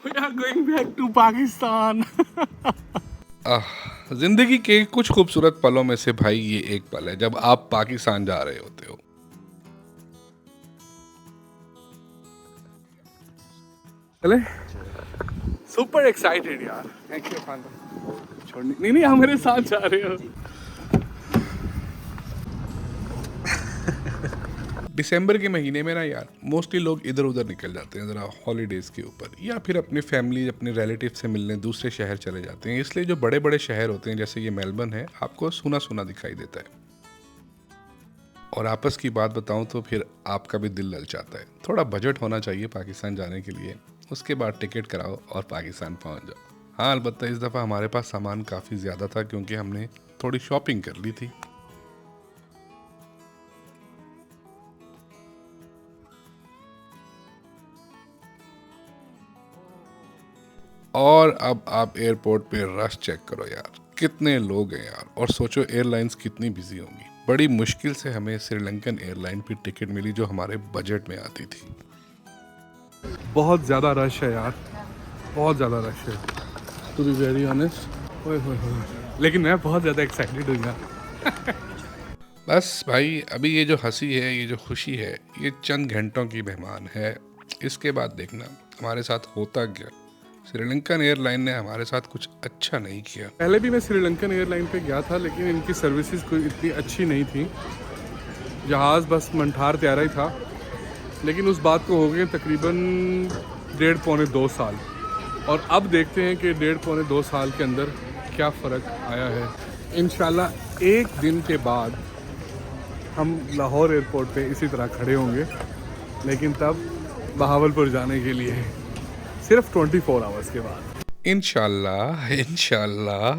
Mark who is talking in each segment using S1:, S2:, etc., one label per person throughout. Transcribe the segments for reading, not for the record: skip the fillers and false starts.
S1: We are going back to Pakistan.
S2: जिंदगी के कुछ खूबसूरत पलों में से भाई ये एक पल है जब आप पाकिस्तान जा रहे होते हो।
S1: चले सुपर एक्साइटेड यार। Thank you father. छोड़नी नहीं नहीं, आप मेरे साथ जा रहे हो।
S2: दिसंबर के महीने में ना यार मोस्टली लोग इधर उधर निकल जाते हैं ज़रा हॉलीडेज़ के ऊपर, या फिर अपनी फैमिली अपने रिलेटिव से मिलने दूसरे शहर चले जाते हैं। इसलिए जो बड़े बड़े शहर होते हैं जैसे ये मेलबर्न है, आपको सूना सूना दिखाई देता है। और आपस की बात बताऊं तो फिर आपका भी दिल ललचाता है। थोड़ा बजट होना चाहिए पाकिस्तान जाने के लिए, उसके बाद टिकट कराओ और पाकिस्तान पहुंच जाओ। हाँ, अलबत्ता इस दफ़ा हमारे पास सामान काफ़ी ज़्यादा था क्योंकि हमने थोड़ी शॉपिंग कर ली थी। और अब आप एयरपोर्ट पे रश चेक करो यार, कितने लोग हैं यार। और सोचो एयरलाइंस कितनी बिजी होंगी। बड़ी मुश्किल से हमें श्रीलंकन एयरलाइन की टिकट मिली जो हमारे बजट में आती थी।
S1: बहुत ज़्यादा रश है यार, बहुत ज़्यादा रश है, टू बी वेरी ऑनेस्ट। ओए होए होए, लेकिन मैं बहुत ज़्यादा एक्साइटेड हूँ यार।
S2: बस भाई, अभी ये जो हंसी है, ये जो खुशी है, ये चंद घंटों की मेहमान है। इसके बाद देखना हमारे साथ होता क्या। श्रीलंकन एयरलाइन ने हमारे साथ कुछ अच्छा नहीं किया।
S1: पहले भी मैं श्रीलंकन एयरलाइन पे गया था, लेकिन इनकी सर्विसेज कोई इतनी अच्छी नहीं थी। जहाज़ बस मंठार तैयारा ही था, लेकिन उस बात को हो गए तकरीबन 1.5-2 साल। और अब देखते हैं कि 1.5-2 साल के अंदर क्या फ़र्क आया है। इंशाल्लाह एक दिन के बाद हम लाहौर एयरपोर्ट पे इसी तरह खड़े होंगे, लेकिन तब बहावलपुर जाने के लिए सिर्फ 24 आवर्स के बाद।
S2: इंशाल्लाह इंशाल्लाह।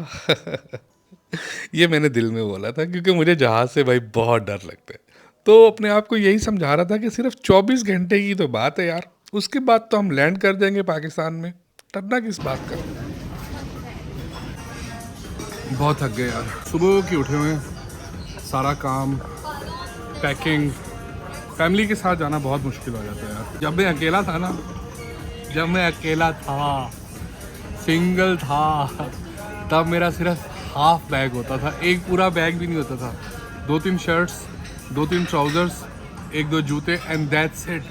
S2: ये मैंने दिल में बोला था क्योंकि मुझे जहाज से भाई बहुत डर लगता है। तो अपने आप को यही समझा रहा था कि सिर्फ 24 घंटे की तो बात है यार, उसके बाद तो हम लैंड कर देंगे पाकिस्तान में। डरना किस बात का।
S1: बहुत थक गए यार, सुबह के उठे हुए हैं, सारा काम, पैकिंग। फैमिली के साथ जाना बहुत मुश्किल हो जाता है यार। जब मैं अकेला था ना, जब मैं अकेला था, सिंगल था, तब मेरा सिर्फ हाफ बैग होता था, एक पूरा बैग भी नहीं होता था। 2-3 शर्ट्स, 2-3 ट्राउज़र्स, 1-2 जूते एंड दैट्स इट।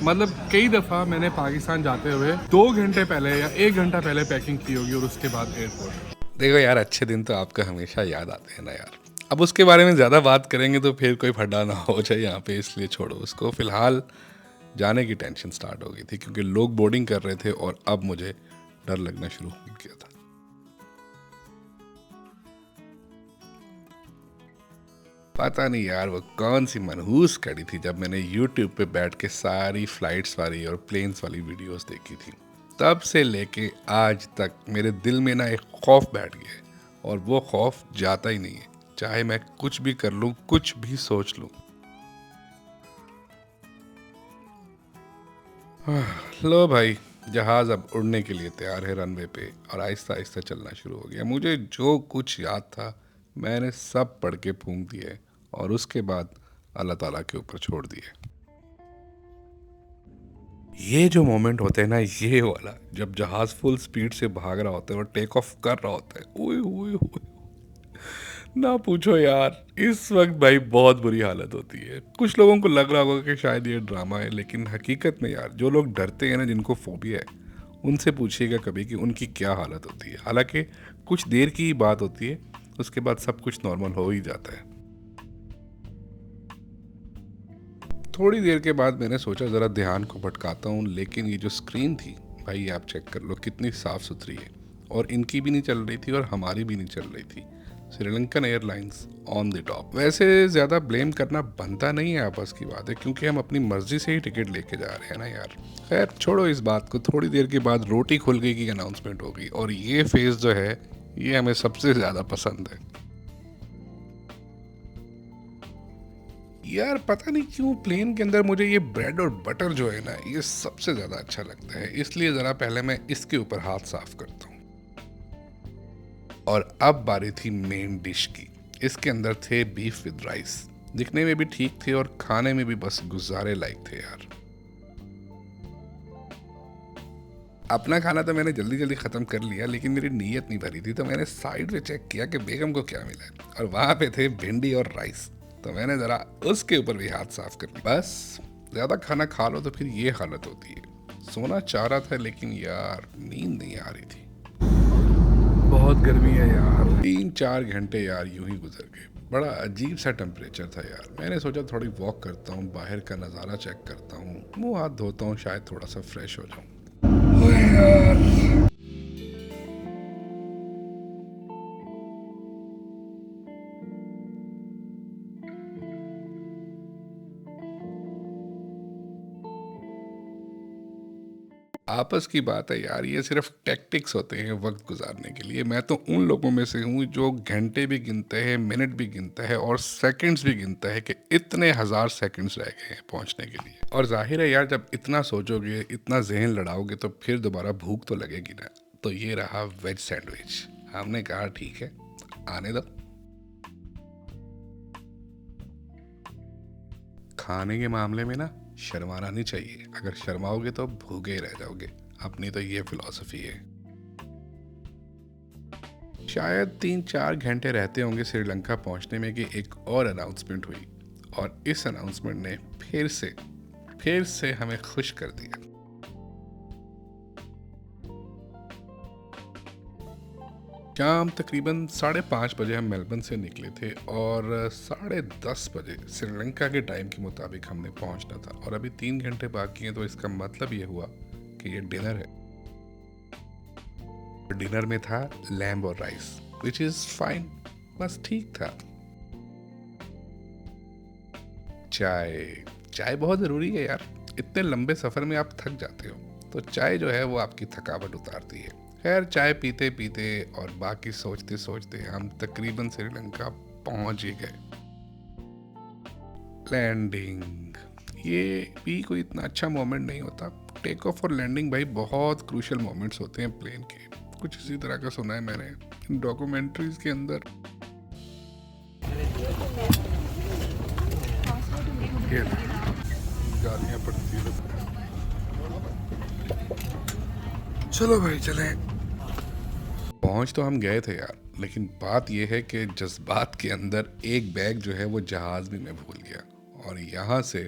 S1: मतलब कई दफ़ा मैंने पाकिस्तान जाते हुए 2 घंटे पहले या 1 घंटा पहले पैकिंग की होगी और उसके बाद एयरपोर्ट।
S2: देखो यार, अच्छे दिन तो आपको हमेशा याद आते हैं ना यार। अब उसके बारे में ज़्यादा बात करेंगे तो फिर कोई फड्डा ना हो जाए यहाँ पे, इसलिए छोड़ो उसको। फिलहाल जाने की टेंशन स्टार्ट हो गई थी क्योंकि लोग बोर्डिंग कर रहे थे और अब मुझे डर लगना शुरू हो गया था। पता नहीं यार वो कौन सी मनहूस कड़ी थी जब मैंने YouTube पे बैठ के सारी फ्लाइट्स वाली और प्लेन्स वाली वीडियोस देखी थी। तब से लेके आज तक मेरे दिल में ना एक खौफ बैठ गया है और वो खौफ जाता ही नहीं है, चाहे मैं कुछ भी कर लूँ, कुछ भी सोच लूँ। लो भाई, जहाज अब उड़ने के लिए तैयार है रनवे पे और आहिस्ता आहिस्ता चलना शुरू हो गया। मुझे जो कुछ याद था मैंने सब पढ़ के फूंक दिए और उसके बाद अल्लाह ताला के ऊपर छोड़ दिए। ये जो मोमेंट होते हैं ना, ये वाला, जब जहाज फुल स्पीड से भाग रहा होता है और टेक ऑफ कर रहा होता है, ओए ओए ओए, ना पूछो यार। इस वक्त भाई बहुत बुरी हालत होती है। कुछ लोगों को लग रहा होगा कि शायद ये ड्रामा है, लेकिन हकीकत में यार जो लोग डरते हैं ना, जिनको फोबिया है, उनसे पूछिएगा कभी कि उनकी क्या हालत होती है। हालांकि कुछ देर की ही बात होती है, उसके बाद सब कुछ नॉर्मल हो ही जाता है। थोड़ी देर के बाद मैंने सोचा ज़रा ध्यान को भटकाता हूँ, लेकिन ये जो स्क्रीन थी भाई, आप चेक कर लो कितनी साफ़ सुथरी है। और इनकी भी नहीं चल रही थी और हमारी भी नहीं चल रही थी। Sri Lankan airlines on the top. वैसे ज़्यादा ब्लेम करना बनता नहीं है, आपस की बात है, क्योंकि हम अपनी मर्जी से ही टिकट लेके जा रहे हैं ना यार। खैर छोड़ो इस बात को। थोड़ी देर के बाद रोटी खुल गई की अनाउंसमेंट हो गई और ये फेज़ जो है ये हमें सबसे ज़्यादा पसंद है यार। पता नहीं क्यों प्लेन के अंदर मुझे ये ब्रेड और बटर जो है ना, ये सबसे ज़्यादा अच्छा लगता है। इसलिए ज़रा पहले मैं इसके ऊपर हाथ साफ करता हूँ। और अब बारी थी मेन डिश की। इसके अंदर थे बीफ विद राइस। दिखने में भी ठीक थे और खाने में भी बस गुजारे लायक थे यार। अपना खाना तो मैंने जल्दी जल्दी ख़त्म कर लिया, लेकिन मेरी नीयत नहीं भरी थी, तो मैंने साइड में चेक किया कि बेगम को क्या मिला है, और वहाँ पे थे भिंडी और राइस। तो मैंने ज़रा उसके ऊपर भी हाथ साफ कर लिया। बस ज़्यादा खाना खा लो तो फिर ये हालत होती है। सोना चाह रहा था लेकिन यार नींद नहीं आ रही थी।
S1: बहुत गर्मी है यार।
S2: 3-4 घंटे यार यूं ही गुजर गए। बड़ा अजीब सा टेम्परेचर था यार। मैंने सोचा थोड़ी वॉक करता हूँ, बाहर का नज़ारा चेक करता हूँ, मुंह हाथ धोता हूँ, शायद थोड़ा सा फ्रेश हो जाऊँ। आपस की बात है यार, ये सिर्फ टैक्टिक्स होते हैं वक्त गुजारने के लिए। मैं तो उन लोगों में से हूँ जो घंटे भी गिनते हैं, मिनट भी गिनता है और सेकंड्स भी गिनता है कि इतने हजार सेकंड्स रह गए हैं पहुँचने के लिए। और जाहिर है यार, जब इतना सोचोगे, इतना जहन लड़ाओगे तो फिर दोबारा भूख तो लगेगी ना। तो ये रहा वेज सैंडविच। हमने कहा ठीक है, आने दो। खाने के मामले में ना शर्माना नहीं चाहिए। अगर शर्माओगे तो भूखे ही रह जाओगे। अपनी तो ये फिलॉसफी है। शायद 3-4 घंटे रहते होंगे श्रीलंका पहुंचने में कि एक और अनाउंसमेंट हुई, और इस अनाउंसमेंट ने फिर से हमें खुश कर दिया। शाम तकरीबन 5:30 बजे हम मेलबर्न से निकले थे और 10:30 बजे श्रीलंका के टाइम के मुताबिक हमने पहुंचना था। और अभी 3 घंटे बाकी हैं, तो इसका मतलब ये हुआ कि ये डिनर है। डिनर में था लैम्ब और राइस, विच इज फाइन, बस ठीक था। चाय बहुत ज़रूरी है यार। इतने लंबे सफ़र में आप थक जाते हो, तो चाय जो है वो आपकी थकावट उतारती है। खैर, चाय पीते पीते और बाकी सोचते सोचते हम तकरीबन श्रीलंका पहुंच ही गए। लैंडिंग, ये भी कोई इतना अच्छा मोमेंट नहीं होता। टेक ऑफ और लैंडिंग भाई बहुत क्रूशियल मोमेंट्स होते हैं प्लेन के। कुछ इसी तरह का सुना है मैंने इन डॉक्यूमेंट्रीज के अंदर। गालियाँ पड़ती है। चलो भाई चलें। पहुंच तो हम गए थे यार, लेकिन बात यह है कि जज्बात के अंदर एक बैग जो है वो जहाज में मैं भूल गया, और यहाँ से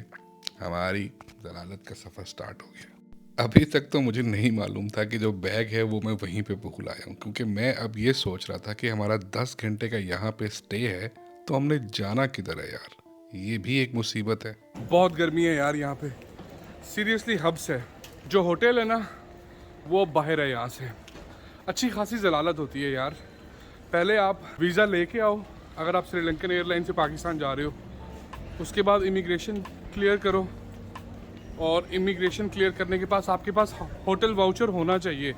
S2: हमारी जलालत का सफ़र स्टार्ट हो गया। अभी तक तो मुझे नहीं मालूम था कि जो बैग है वो मैं वहीं पे भूल आया हूँ, क्योंकि मैं अब ये सोच रहा था कि हमारा 10 घंटे का यहाँ पे स्टे है, तो हमने जाना किधर है यार। ये भी एक मुसीबत है।
S1: बहुत गर्मी है यार यहाँ पे, सीरियसली हब्स है। जो होटल है ना वो बाहर है यहाँ से। अच्छी खासी जलालत होती है यार। पहले आप वीज़ा लेके आओ अगर आप श्रीलंकन एयरलाइन से पाकिस्तान जा रहे हो। उसके बाद इमिग्रेशन क्लियर करो, और इमिग्रेशन क्लियर करने के पास आपके पास होटल वाउचर होना चाहिए।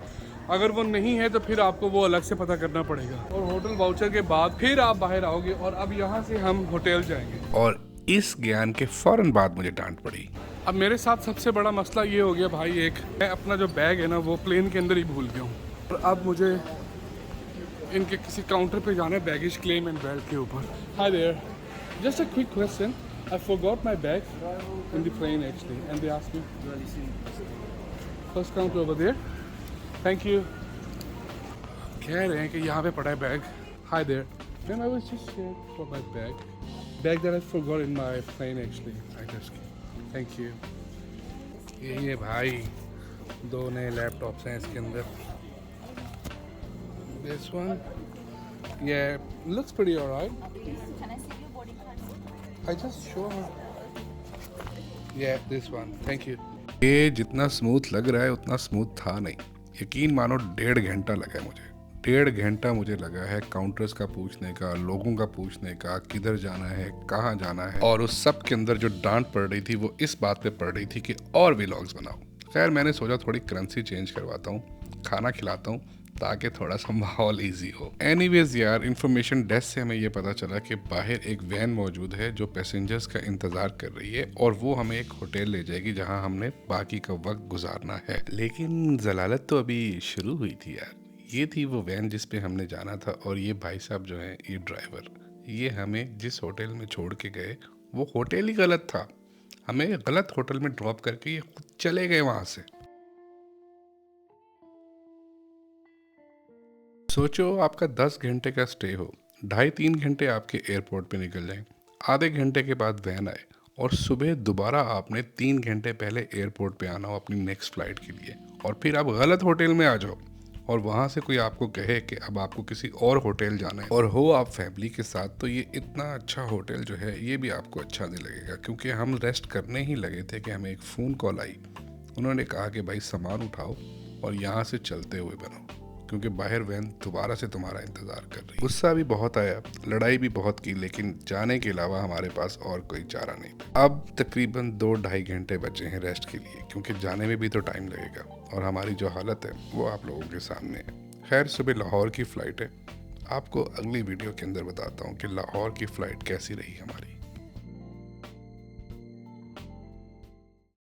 S1: अगर वो नहीं है तो फिर आपको वो अलग से पता करना पड़ेगा, और होटल वाउचर के बाद फिर आप बाहर आओगे। और अब यहाँ से हम होटल जाएंगे।
S2: और इस ज्ञान के फौरन बाद मुझे डांट पड़ी।
S1: अब मेरे साथ सबसे बड़ा मसला ये हो गया भाई, एक मैं अपना जो बैग है ना वो प्लेन के अंदर ही भूल गया हूँ। और अब मुझे इनके किसी काउंटर पे जाना है बैगेज क्लेम एंड बेल्ट के ऊपर। Hi there, just a quick question, I forgot my bag in the plane actually and they asked me first counter over there, thank you. कह रहे हैं कि यहाँ पे पड़ा है bag. Hi there ma'am, I was just here for my bag that I forgot in my plane actually, I just thank you. यही है भाई, 2 नए लैपटॉप्स हैं इसके अंदर। This one, yeah, looks pretty alright.
S3: Can I see your boarding card?
S1: I just show her. Yeah, this one. Thank you.
S2: ये जितना smooth लग रहा है उतना स्मूथ था नहीं। यकीन मानो 1.5 घंटा लगा है मुझे। 1.5 घंटा मुझे लगा है काउंटर्स का पूछने का, लोगों का पूछने का, किधर जाना है, कहाँ जाना है। और उस सब के अंदर जो डांट पड़ रही थी वो इस बात पे पड़ रही थी कि और व्लॉग्स बनाओ। खैर, मैंने सोचा थोड़ी करेंसी चेंज करवाता हूँ, खाना खिलाता हूँ, ताकि थोड़ा सा माहौल इजी हो। एनीवेज यार, इंफॉर्मेशन डेस्क से हमें ये पता चला कि बाहर एक वैन मौजूद है जो पैसेंजर्स का इंतज़ार कर रही है, और वो हमें एक होटल ले जाएगी जहां हमने बाकी का वक्त गुजारना है। लेकिन जलालत तो अभी शुरू हुई थी यार। ये थी वो वैन जिस पे हमने जाना था, और ये भाई साहब जो हैं, ये ड्राइवर, ये हमें जिस होटल में छोड़ के गए वो होटल ही गलत था। हमें गलत होटल में ड्रॉप करके ये खुद चले गए वहाँ से। सोचो आपका 10 घंटे का स्टे हो, 2.5-3 घंटे आपके एयरपोर्ट पे निकल जाएं, आधे घंटे के बाद वैन आए और सुबह दोबारा आपने 3 घंटे पहले एयरपोर्ट पे आना हो अपनी नेक्स्ट फ्लाइट के लिए, और फिर आप गलत होटल में आ जाओ और वहाँ से कोई आपको कहे कि अब आपको किसी और होटल जाना है और हो आप फैमिली के साथ, तो ये इतना अच्छा होटल जो है ये भी आपको अच्छा नहीं लगेगा। क्योंकि हम रेस्ट करने ही लगे थे कि हमें एक फ़ोन कॉल आई, उन्होंने कहा कि भाई सामान उठाओ और यहाँ से चलते हुए बनो, क्योंकि बाहर वैन दोबारा से तुम्हारा इंतज़ार कर रही है। गुस्सा भी बहुत आया, लड़ाई भी बहुत की, लेकिन जाने के अलावा हमारे पास और कोई चारा नहीं था। अब तकरीबन 2-2.5 घंटे बचे हैं रेस्ट के लिए, क्योंकि जाने में भी तो टाइम लगेगा और हमारी जो हालत है वो आप लोगों के सामने है। खैर सुबह लाहौर की फ़्लाइट है, आपको अगली वीडियो के अंदर बताता हूँ कि लाहौर की फ़्लाइट कैसी रही हमारी।